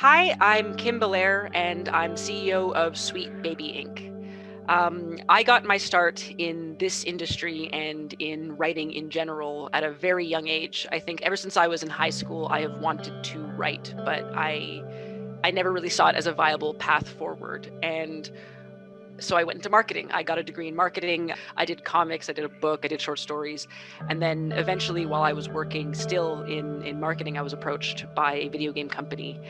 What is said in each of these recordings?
Hi, I'm Kim Belair, and I'm CEO of Sweet Baby Inc. I got my start in this industry and in writing in general at a very young age. I think ever since I was in high school, I have wanted to write, but I never really saw it as a viable path forward. And so I went into marketing. I got a degree in marketing. I did comics, I did a book, I did short stories. And then eventually, while I was working still in marketing, I was approached by a video game company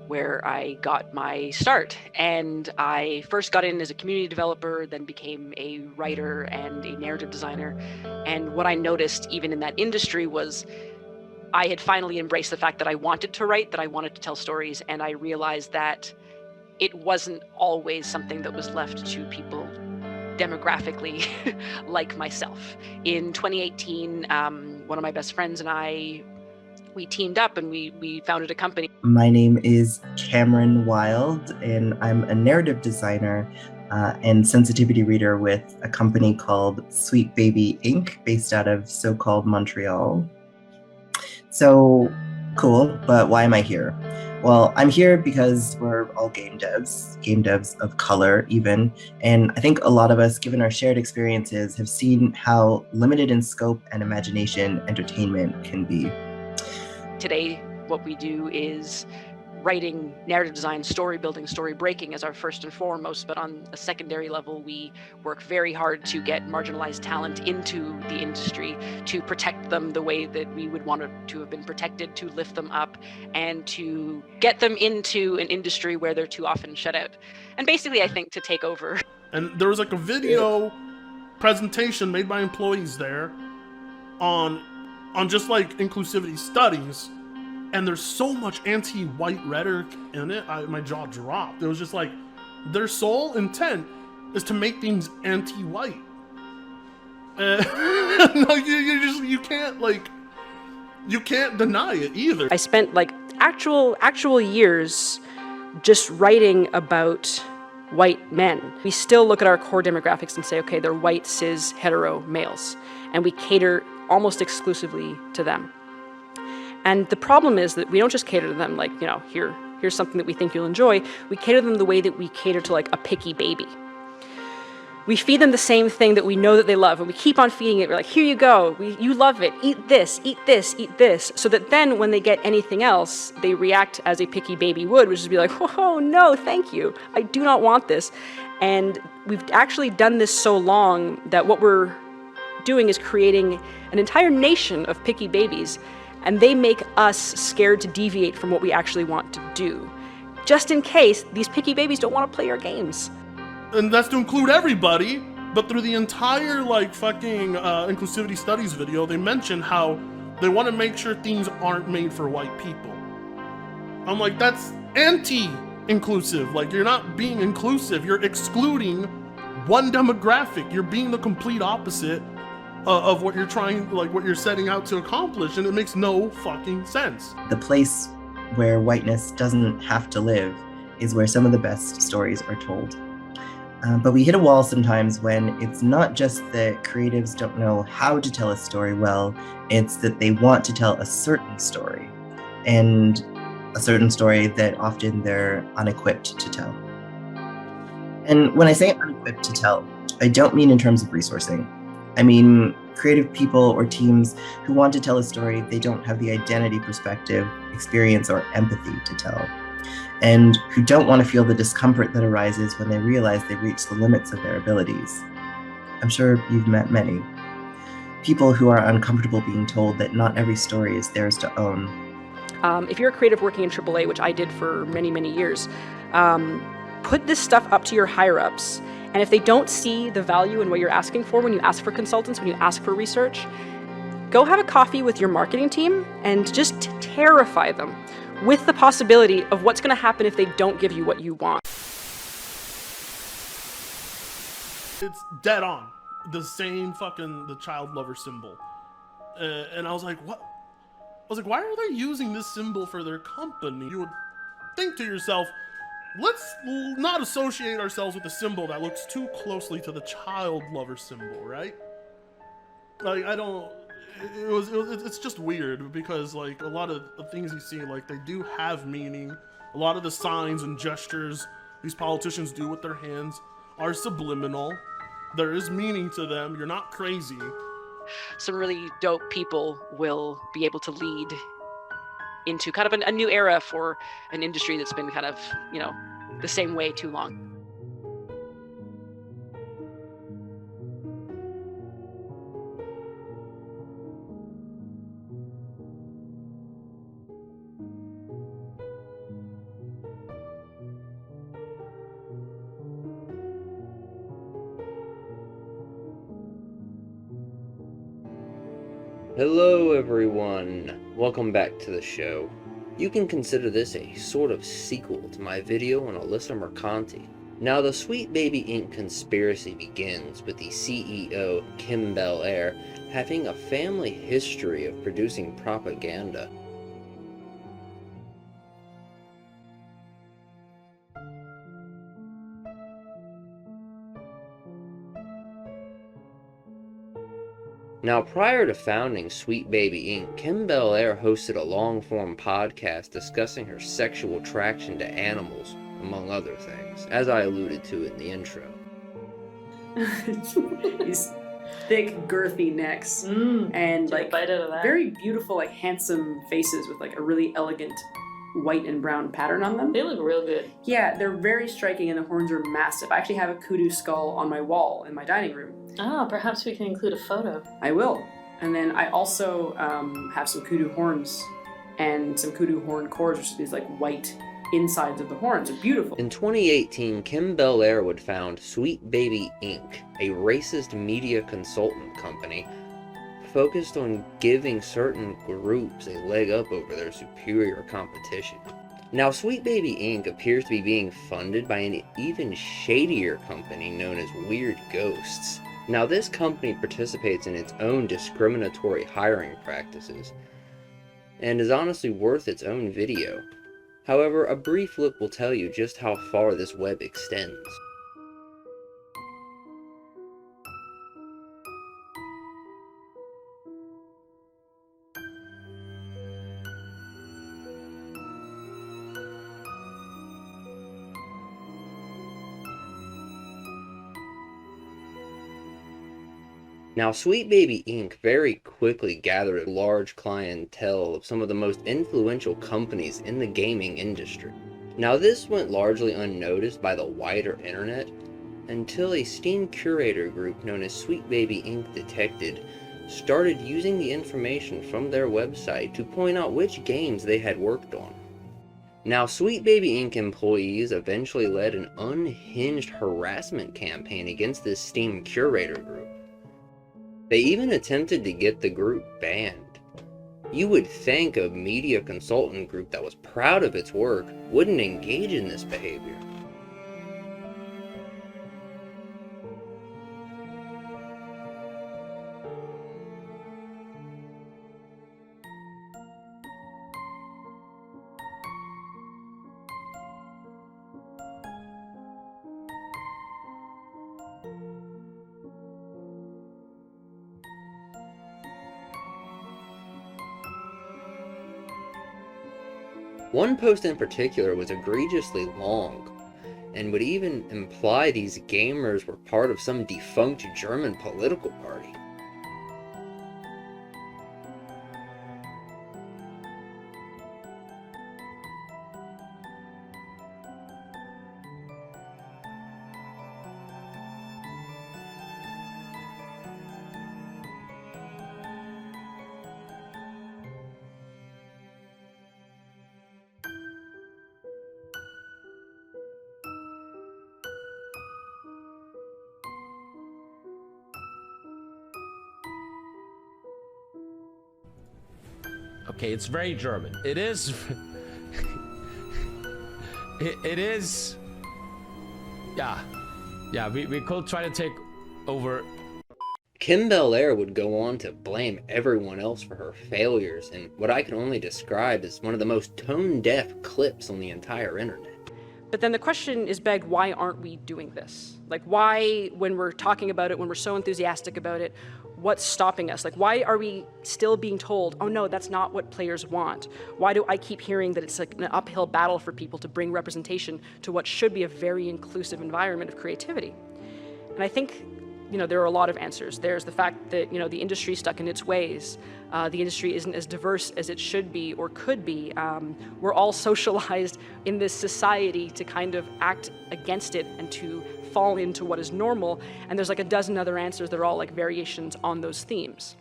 where I got my start. And I first got in as a community developer, then became a writer and a narrative designer. And what I noticed, even in that industry, was I had finally embraced the fact that I wanted to write, that I wanted to tell stories. And I realized that it wasn't always something that was left to people demographically like myself. In 2018, one of my best friends and I, we teamed up and we founded a company. My name is Cameron Wild, and I'm a narrative designer and sensitivity reader with a company called Sweet Baby Inc., based out of so-called Montreal. So cool, but why am I here? Well, I'm here because we're all game devs of color even, and I think a lot of us, given our shared experiences, have seen how limited in scope and imagination entertainment can be. Today, what we do is writing, narrative design, story building, story breaking as our first and foremost, but on a secondary level, we work very hard to get marginalized talent into the industry, to protect them the way that we would want to have been protected, to lift them up, and to get them into an industry where they're too often shut out. And basically, I think, to take over. And there was like a video presentation made by employees there on just like inclusivity studies, and there's so much anti-white rhetoric in it. My jaw dropped. It was just like their sole intent is to make things anti-white. Like you can't deny it either. I spent like actual years just writing about white men. We still look at our core demographics and say, okay, they're white, cis, hetero males, and we cater almost exclusively to them. And the problem is that we don't just cater to them like, here's something that we think you'll enjoy. We cater to them the way that we cater to like a picky baby. We feed them the same thing that we know that they love, and we keep on feeding it. We're like, here you go, you love it, eat this, eat this, eat this. So that then when they get anything else, they react as a picky baby would, which is be like, oh no, thank you, I do not want this. And we've actually done this so long that what we're doing is creating an entire nation of picky babies, and they make us scared to deviate from what we actually want to do, just in case these picky babies don't want to play our games. And that's to include everybody, but through the entire like fucking inclusivity studies video, they mention how they want to make sure things aren't made for white people. I'm like, that's anti-inclusive. Like, you're not being inclusive, you're excluding one demographic. You're being the complete opposite of what you're trying, like what you're setting out to accomplish, and it makes no fucking sense. The place where whiteness doesn't have to live is where some of the best stories are told. But we hit a wall sometimes when it's not just that creatives don't know how to tell a story well, it's that they want to tell a certain story, and a certain story that often they're unequipped to tell. And when I say unequipped to tell, I don't mean in terms of resourcing. I mean creative people or teams who want to tell a story they don't have the identity, perspective, experience, or empathy to tell, and who don't want to feel the discomfort that arises when they realize they've reached the limits of their abilities. I'm sure you've met many. People who are uncomfortable being told that not every story is theirs to own. If you're a creative working in AAA, which I did for many, many years, put this stuff up to your higher-ups. And if they don't see the value in what you're asking for when you ask for consultants, when you ask for research, go have a coffee with your marketing team and just terrify them with the possibility of what's going to happen if they don't give you what you want. It's dead on. The same fucking, the child lover symbol. And I was like, what? I was like, why are they using this symbol for their company? You would think to yourself, let's not associate ourselves with a symbol that looks too closely to the child lover symbol, right? Like, I don't... It's just weird because, like, a lot of the things you see, like, they do have meaning. A lot of the signs and gestures these politicians do with their hands are subliminal. There is meaning to them. You're not crazy. Some really dope people will be able to lead into kind of a new era for an industry that's been kind of, the same way too long. Hello everyone, welcome back to the show. You can consider this a sort of sequel to my video on Alyssa Mercanti. Now the Sweet Baby Inc. conspiracy begins with the CEO, Kim Belair, having a family history of producing propaganda. Now, prior to founding Sweet Baby Inc., Kim Belair hosted a long-form podcast discussing her sexual attraction to animals, among other things, as I alluded to in the intro. These thick, girthy necks, and like very beautiful, like handsome faces with like a really elegant white and brown pattern on them. They look real good. Yeah, they're very striking, and the horns are massive. I actually have a kudu skull on my wall in my dining room. Oh, perhaps we can include a photo. I will. And then I also have some kudu horns and some kudu horn cords, which are these like white insides of the horns. They're beautiful. In 2018, Kim Belair would found Sweet Baby Inc., a racist media consultant company focused on giving certain groups a leg up over their superior competition. Now, Sweet Baby Inc. appears to be being funded by an even shadier company known as Weird Ghosts. Now, this company participates in its own discriminatory hiring practices, and is honestly worth its own video. However, a brief look will tell you just how far this web extends. Now, Sweet Baby Inc. very quickly gathered a large clientele of some of the most influential companies in the gaming industry. Now, this went largely unnoticed by the wider internet until a Steam curator group known as Sweet Baby Inc. Detected started using the information from their website to point out which games they had worked on. Now, Sweet Baby Inc. employees eventually led an unhinged harassment campaign against this Steam curator group. They even attempted to get the group banned. You would think a media consultant group that was proud of its work wouldn't engage in this behavior. One post in particular was egregiously long, and would even imply these gamers were part of some defunct German political party. Okay, it's very German. It is. it is. Yeah. We could try to take over. Kim Belair would go on to blame everyone else for her failures in what I can only describe as one of the most tone-deaf clips on the entire internet. But then the question is begged, why aren't we doing this? Like, why, when we're talking about it, when we're so enthusiastic about it, what's stopping us? Like, why are we still being told, oh no, that's not what players want? Why do I keep hearing that it's like an uphill battle for people to bring representation to what should be a very inclusive environment of creativity? And I think, there are a lot of answers. There's the fact that, the industry's stuck in its ways. The industry isn't as diverse as it should be or could be. We're all socialized in this society to kind of act against it and to fall into what is normal. And there's like a dozen other answers that are all like variations on those themes.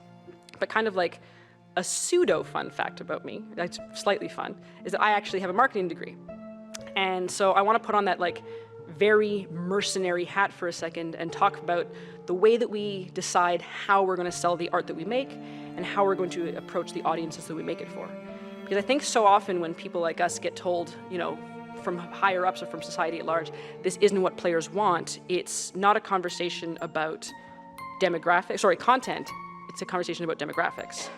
But kind of like a pseudo fun fact about me, that's slightly fun, is that I actually have a marketing degree. And so I want to put on that like very mercenary hat for a second and talk about the way that we decide how we're going to sell the art that we make and how we're going to approach the audiences that we make it for. Because I think so often when people like us get told, from higher ups or from society at large, this isn't what players want, it's not a conversation about content, it's a conversation about demographics.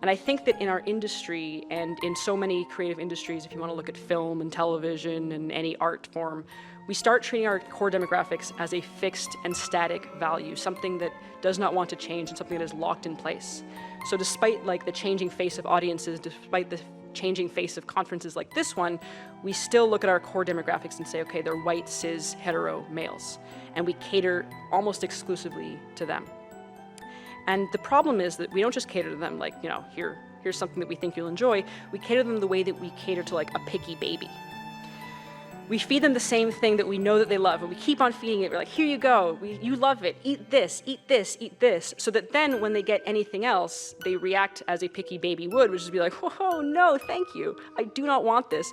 And I think that in our industry and in so many creative industries, if you want to look at film and television and any art form, we start treating our core demographics as a fixed and static value, something that does not want to change and something that is locked in place. So despite like the changing face of audiences, despite the changing face of conferences like this one, we still look at our core demographics and say, okay, they're white, cis, hetero males, and we cater almost exclusively to them. And the problem is that we don't just cater to them like, here's something that we think you'll enjoy. We cater to them the way that we cater to like a picky baby. We feed them the same thing that we know that they love, and we keep on feeding it. We're like, here you go, you love it, eat this, eat this, eat this. So that then when they get anything else, they react as a picky baby would, which is be like, whoa, no, thank you. I do not want this.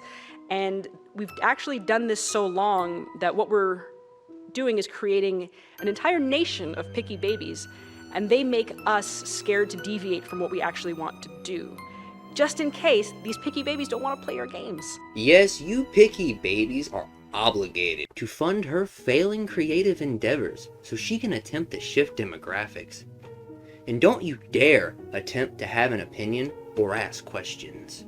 And we've actually done this so long that what we're doing is creating an entire nation of picky babies, and they make us scared to deviate from what we actually want to do, just in case these picky babies don't want to play our games. Yes, you picky babies are obligated to fund her failing creative endeavors so she can attempt to shift demographics. And don't you dare attempt to have an opinion or ask questions.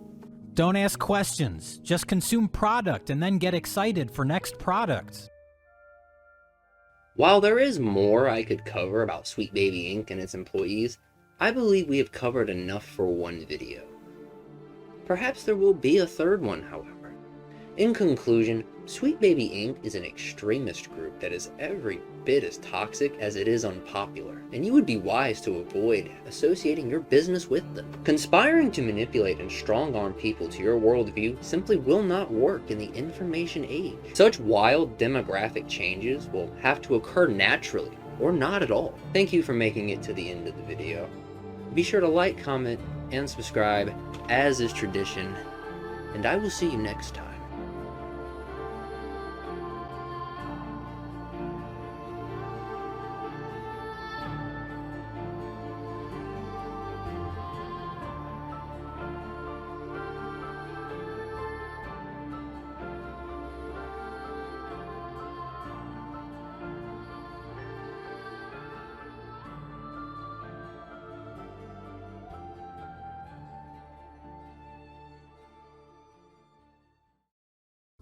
Don't ask questions, just consume product and then get excited for next product. While there is more I could cover about Sweet Baby Inc. and its employees, I believe we have covered enough for one video. Perhaps there will be a third one, however. In conclusion, Sweet Baby Inc. is an extremist group that is every bit as toxic as it is unpopular, and you would be wise to avoid associating your business with them. Conspiring to manipulate and strong-arm people to your worldview simply will not work in the information age. Such wild demographic changes will have to occur naturally, or not at all. Thank you for making it to the end of the video. Be sure to like, comment, and subscribe, as is tradition, and I will see you next time.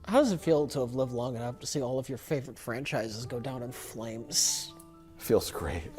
How does it feel to have lived long enough to see all of your favorite franchises go down in flames? Feels great.